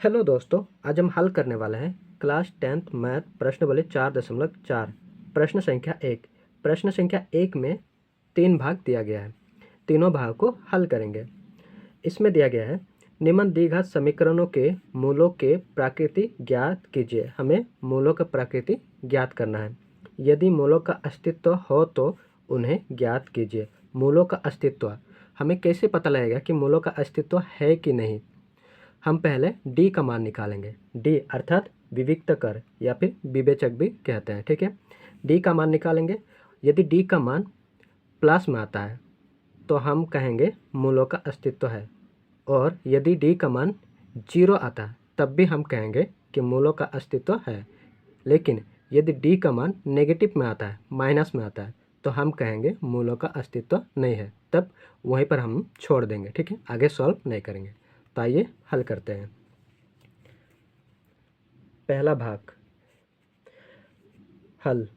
Hello दोस्तों, आज हम हल करने वाले हैं क्लास 10th मैथ प्रश्न वाले 4.4 प्रश्न संख्या 1। प्रश्न संख्या 1 में 3 भाग दिया गया है। तीनों भाग को हल करेंगे। इसमें दिया गया है निम्न द्विघात समीकरणों के मूलों के प्रकृति ज्ञात कीजिए। हमें मूलों का प्रकृति ज्ञात करना है। यदि मूलों का अस्तित्व हो तो उन्हें ज्ञात कीजिए। मूलों का अस्तित्व हमें कैसे पता लगेगा कि मूलों का अस्तित्व है कि नहीं। हम पहले डी का मान निकालेंगे। डी अर्थात विविक्त कर या फिर विवेचक भी कहते हैं, ठीक है। डी का मान निकालेंगे। यदि डी का मान प्लस में आता है तो हम कहेंगे मूलों का अस्तित्व है, और यदि डी का मान 0 आता है तब भी हम कहेंगे कि मूलों का अस्तित्व है। लेकिन यदि डी का मान नेगेटिव में आता है, माइनस में आता है, तो हम कहेंगे मूलों का अस्तित्व नहीं है। तब वहीं पर हम छोड़ देंगे, ठीक है, आगे सॉल्व नहीं करेंगे। तो आइए हल करते हैं। पहला भाग हल।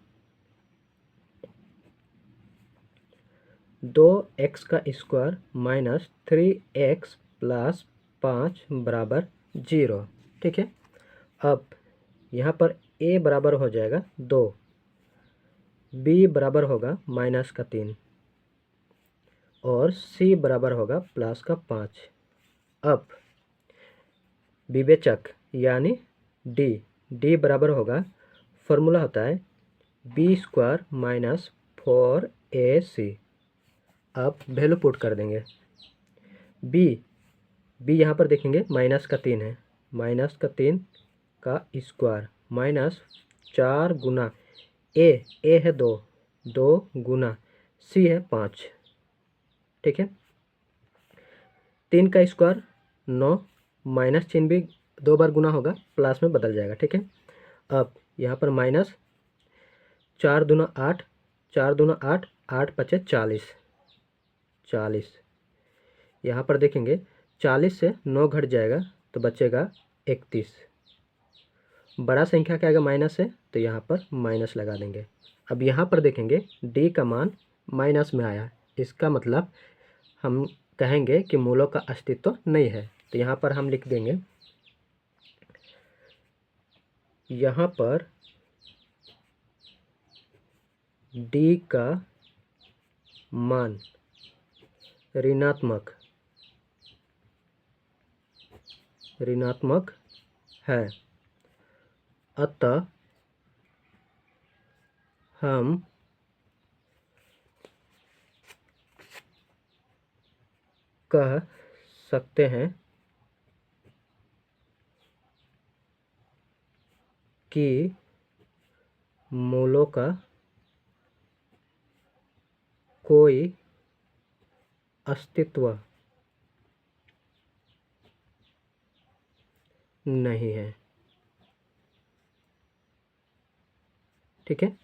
2x का स्क्वायर माइनस 3x प्लस 5 बराबर 0, ठीक है। अब यहाँ पर a बराबर हो जाएगा 2, b बराबर होगा माइनस का 3 और c बराबर होगा प्लस का 5। अब विवेचक यानी d बराबर होगा, फॉर्मूला होता है b स्क्वायर माइनस 4ac। अब वैल्यू पुट कर देंगे। b यहाँ पर देखेंगे माइनस का 3 है, माइनस का 3 का स्क्वायर माइनस 4 गुना a है 2 गुना c है 5, ठीक है। 3 का स्क्वायर 9, माइनस चिन्ह भी 2 बार गुना होगा, प्लस में बदल जाएगा, ठीक है। अब यहाँ पर माइनस 4 दूना 8, 4 दूना 8, 8 पचे 40। यहाँ पर देखेंगे 40 से 9 घट जाएगा तो बचेगा 31। बड़ा संख्या क्या आएगा, माइनस है, तो यहाँ पर माइनस लगा देंगे। अब यहाँ पर देखेंगे डी का मान माइनस में आया, इसका मतलब हम कहेंगे कि मूलों का अस्तित्व नहीं है। तो यहाँ पर हम लिख देंगे, यहाँ पर डी का मान ऋणात्मक है, अतः हम कह सकते हैं कि मूलों का कोई अस्तित्व नहीं है, ठीक है।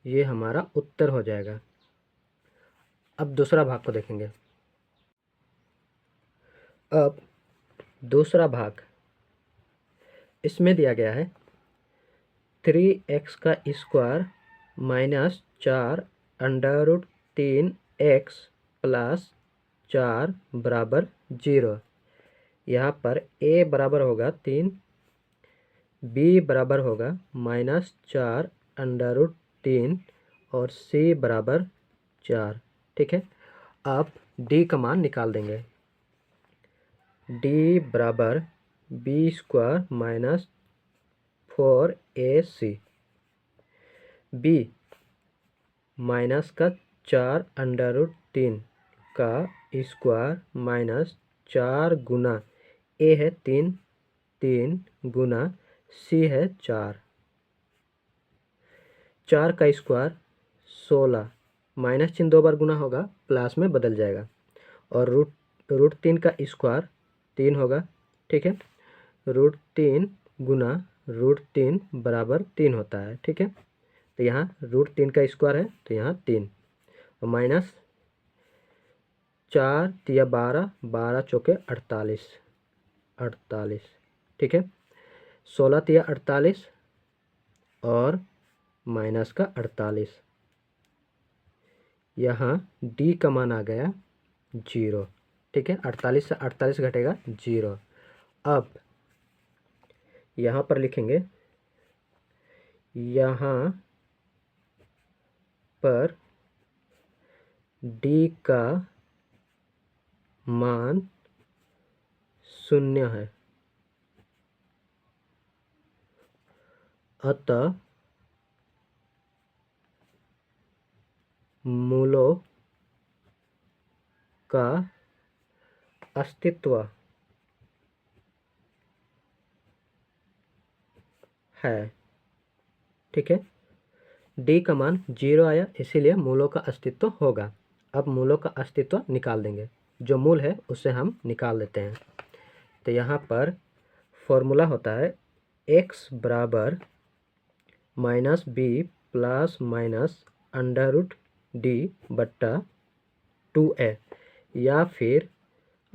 ये हमारा उत्तर हो जाएगा। अब दूसरा भाग को देखेंगे। अब दूसरा भाग, इसमें दिया गया है 3x का square minus 4 under root 3x plus 4 बराबर 0। यहाँ पर a बराबर होगा 3, b बराबर होगा माइनस 4 अंडर रूट 3 और c बराबर 4, ठीक है। आप d का मान निकाल देंगे। d बराबर b square minus 4ac, b minus का 4 अंडर रूट 3 का स्क्वायर माइनस 4 गुना a है 3 गुना c है 4 का स्क्वायर 16, माइनस चिन्ह 2 बार गुना होगा, प्लस में बदल जाएगा, और रूट 3 का स्क्वायर 3 होगा, ठीक है। रूट 3 गुना रूट 3 बराबर 3 होता है, ठीक है। तो यहाँ रूट 3 का स्क्वायर है तो यहाँ 3, और माइनस 4 तिया 12, 12 चौके 48, ठीक है। 16 तिया 48 और माइनस का 48। यहाँ डी का मान आ गया 0, ठीक है। 48 से 48 घटेगा 0। अब यहाँ पर लिखेंगे, यहाँ पर d का मान 0 है, अतः मूलों का अस्तित्व है। ठीक है, d का मान 0 आया, इसीलिए मूलों का अस्तित्व होगा। अब मूलों का अस्तित्व निकाल देंगे, जो मूल है उसे हम निकाल देते हैं। तो यहाँ पर फॉर्मूला होता है x बराबर minus B plus minus under root D बट्टा 2a, या फिर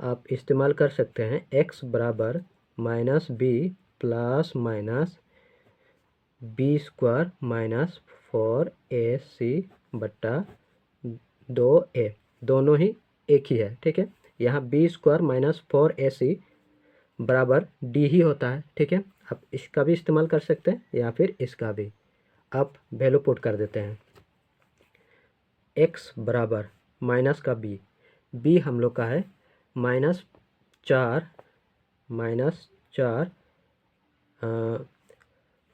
आप इस्तेमाल कर सकते हैं x बराबर minus B plus minus B square minus 4ac बट्टा 2a, दोनों ही एक ही है। ठीक है, यहाँ बी स्क्वायर माइनस 4ac बराबर डी ही होता है। ठीक है, आप इसका भी इस्तेमाल कर सकते हैं या फिर इसका भी। आप वैल्यू पुट कर देते हैं, x बराबर माइनस का b हम लोग का है -4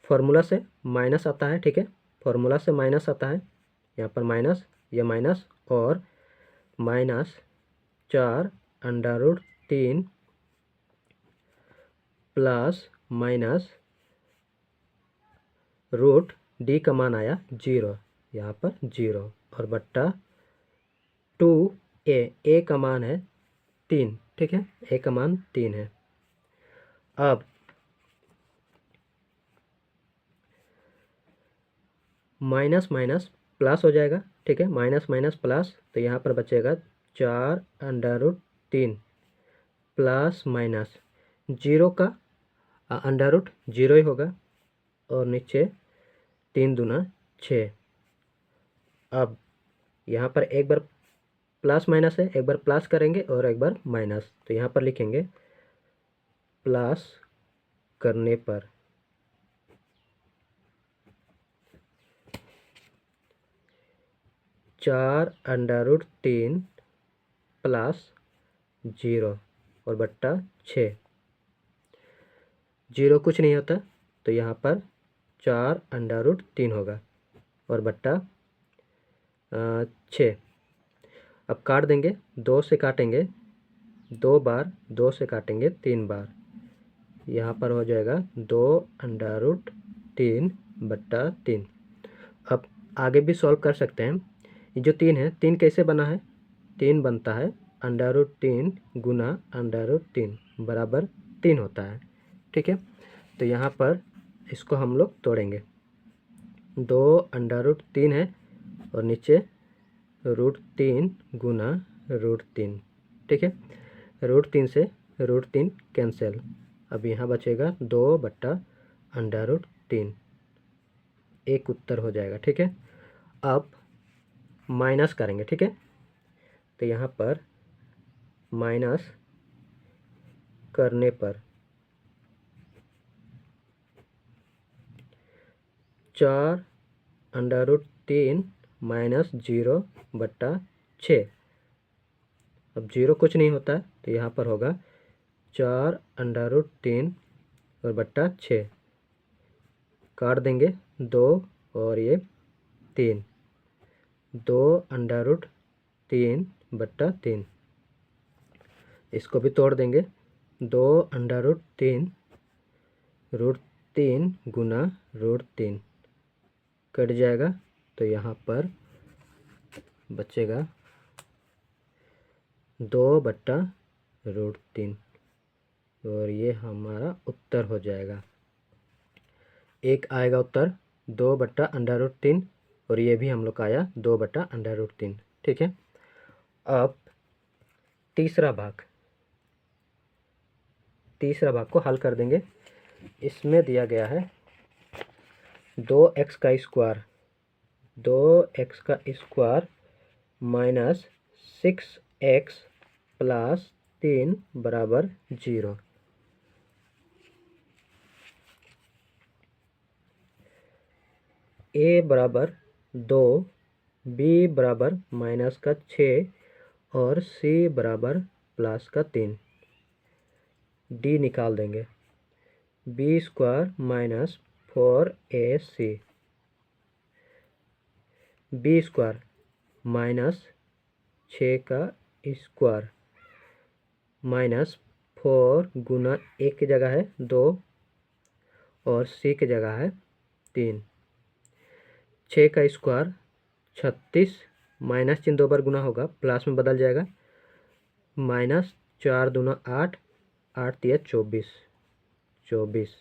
फार्मूला से माइनस आता है। ठीक है, फार्मूला से माइनस आता है, यहाँ पर माइनस, ये माइनस, और -4 under root 3 plus minus root D का मान आया 0, यहाँ पर 0, और बट्टा 2a का मान है 3। ठीक है, a का मान 3 है। अब माइनस माइनस प्लस हो जाएगा। ठीक है, माइनस माइनस प्लस, तो यहाँ पर बचेगा 4 अंडर रूट 3 प्लस माइनस 0 का अंडर रूट 0 ही होगा, और नीचे 3 दूना 6। अब यहाँ पर एक बार प्लस माइनस है, एक बार प्लस करेंगे और एक बार माइनस, तो यहाँ पर लिखेंगे प्लस करने पर 4 अंडर रूट 3 प्लस 0 और बट्टा 6। 0 कुछ नहीं होता, तो यहाँ पर 4 अंडर रूट 3 होगा और बट्टा 6। अब काट देंगे, 2 से काटेंगे 2 बार, 2 से काटेंगे 3 बार, यहाँ पर हो जाएगा 2 अंडर रूट 3 बट्टा 3। अब आगे भी सॉल्व कर सकते हैं। ये जो 3 है, 3 कैसे बना है? 3 बनता है अंडर रूट 3 गुना अंडर रूट 3 बराबर 3 होता है। ठीक है, तो यहाँ पर इसको हम लोग तोड़ेंगे। 2 अंडर रूट 3 है और नीचे रूट 3 गुना रूट 3। ठीक है, रूट 3 से रूट 3 कैंसिल, अब यहाँ बचेगा 2 बट्टा अंडर रूट 3, एक उत्तर हो जाएगा। ठीक है, अब माइनस करेंगे। ठीक है, तो यहाँ पर माइनस करने पर 4 अंडर रूट 3 माइनस 0 बट्टा 6। अब 0 कुछ नहीं होता है, तो यहाँ पर होगा 4 अंडर रूट 3 और बट्टा 6, काट देंगे 2 और ये 3, 2 अंडर रूट 3 बट्टा 3, इसको भी तोड़ देंगे। 2 अंडर रूट 3 गुना रूट 3 कट जाएगा, तो यहाँ पर बचेगा 2 बट्टा रूट 3, और ये हमारा उत्तर हो जाएगा। एक आएगा उत्तर 2 बट्टा अंडर रूट 3, और ये भी हम लोग का आया 2 बट्टा अंडर रूट 3। ठीक है, अब तीसरा भाग को हल कर देंगे। इसमें दिया गया है 2x का स्क्वायर, 2x का स्क्वायर माइनस 6x प्लस 3 बराबर 0। ए बराबर 2, बी बराबर -6 और सी बराबर +3। डी निकाल देंगे। B square -4AC, B square -6 का स्क्वायर -4 गुना ए की जगह है 2 और सी की जगह है 3। 6 का स्क्वायर 36, माइनस चिन्ह 2 बार गुना होगा, प्लस में बदल जाएगा। -4 दूना 8, 8 तिया 24, 24।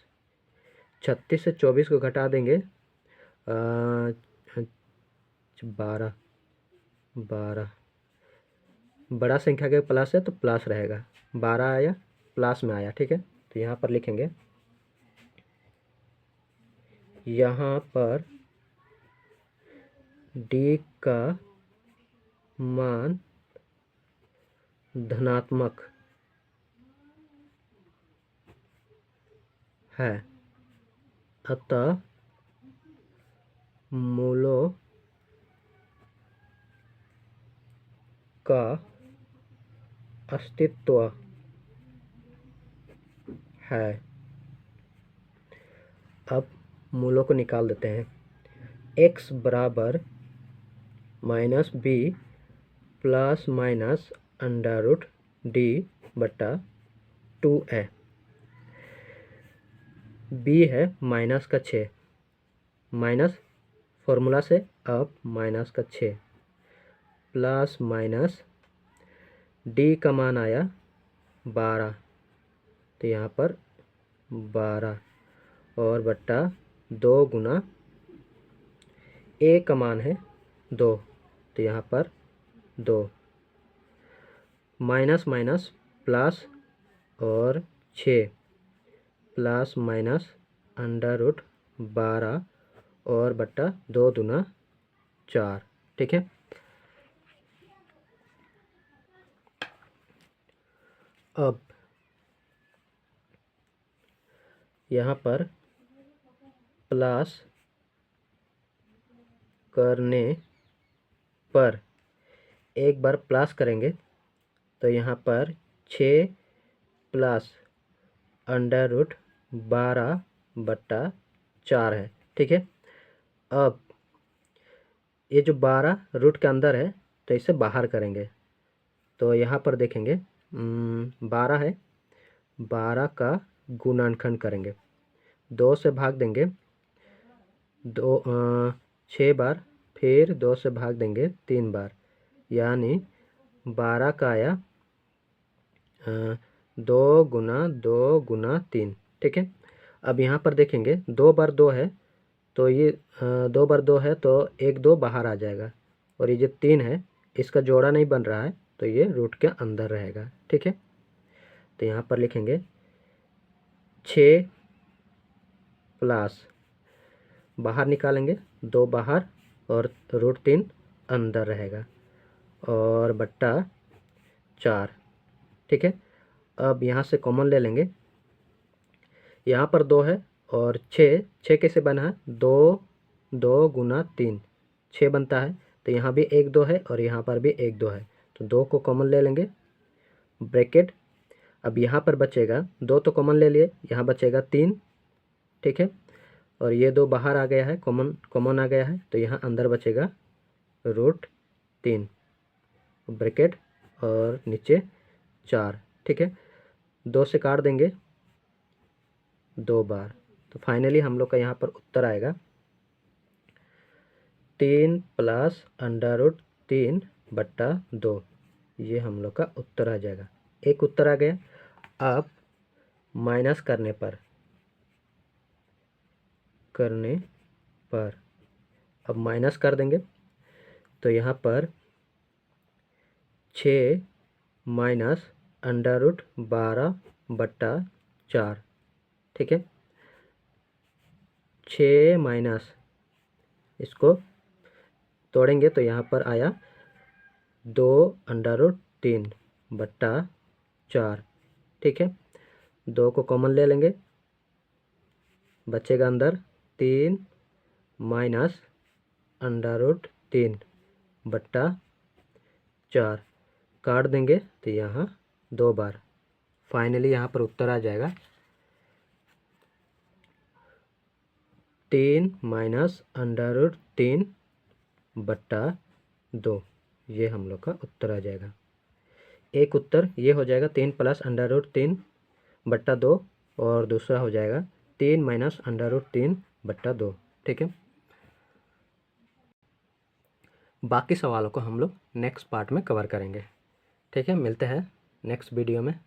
36 से 24 को घटा देंगे 12, 12। बड़ा संख्या के प्लस है तो प्लस रहेगा, 12 आया, प्लस में आया। ठीक है, तो यहाँ पर लिखेंगे, यहाँ पर डी का मान धनात्मक है, अतः मूलों का अस्तित्व है। अब मूलों को निकाल देते हैं। x बराबर -b ± √d बटा 2 है। b है -6, माइनस फॉर्मूला से अब -6 प्लस माइनस डी का मान आया 12, तो यहाँ पर 12 और बट्टा 2 गुना ए का मान है 2, तो यहाँ पर 2, माइनस माइनस प्लस और 6 प्लस माइनस √12 और बट्टा 2 दूना 4। ठीक है, अब यहाँ पर प्लस करने पर एक बार प्लस करेंगे तो यहाँ पर 6 प्लस √12 बट्टा 4 है। ठीक है, अब ये जो 12 रूट के अंदर है तो इसे बाहर करेंगे, तो यहाँ पर देखेंगे 12 है, 12 का गुणनखंड करेंगे, 2 से भाग देंगे, 6 बार, फिर 2 से भाग देंगे 3 बार, यानी 12 का आया 2 गुना 2 गुना 3। ठीक है, अब यहाँ पर देखेंगे 2 बार 2 है तो ये 2 बार 2 है तो 1 2 बाहर आ जाएगा, और ये जो 3 है इसका जोड़ा नहीं बन रहा है तो ये रूट के अंदर रहेगा। ठीक है, तो यहाँ पर लिखेंगे 6 प्लस, बाहर निकालेंगे 2 बाहर और √3 अंदर रहेगा, और बट्टा 4। ठीक है, अब यहाँ से कॉमन ले लेंगे, यहाँ पर 2 है और 6 कैसे बना है, 2 2 गुना 3 6 बनता है, तो यहाँ भी 1 2 है और यहाँ पर भी 1 2 है, तो 2 को कॉमन ले लेंगे, ब्रैकेट। अब यहाँ पर बचेगा 2 तो कॉमन ले लिए, यहाँ बचेगा 3। ठीक है, और ये 2 बाहर आ गया है, कॉमन आ गया है, तो यहाँ अंदर बचेगा √3 ब्रैकेट और नीचे 4। ठीक है, 2 से काट देंगे 2 बार, तो फाइनली हम लोग का यहाँ पर उत्तर आएगा 3 प्लस √3 बट्टा 2। ये हम लोग का उत्तर आ जाएगा, एक उत्तर आ गया। अब माइनस करने पर अब माइनस कर देंगे, तो यहाँ पर 6 माइनस √12 बट्टा 4। ठीक है, 6 माइनस, इसको तोड़ेंगे तो यहाँ पर आया 2 √3 बट्टा 4। ठीक है, 2 को कॉमन ले लेंगे, बचेगा अंदर 3 माइनस √3/4 काट देंगे तो यहाँ 2 बार। फाइनली यहाँ पर उत्तर आ जाएगा 3 माइनस √3/2। ये हम लोग का उत्तर आ जाएगा। एक उत्तर ये हो जाएगा 3 प्लस √3/2 और दूसरा हो जाएगा 3 माइनस √3/2। ठीक है, बाकी सवालों को हम लोग नेक्स्ट पार्ट में कवर करेंगे। ठीक है, मिलते हैं नेक्स्ट वीडियो में।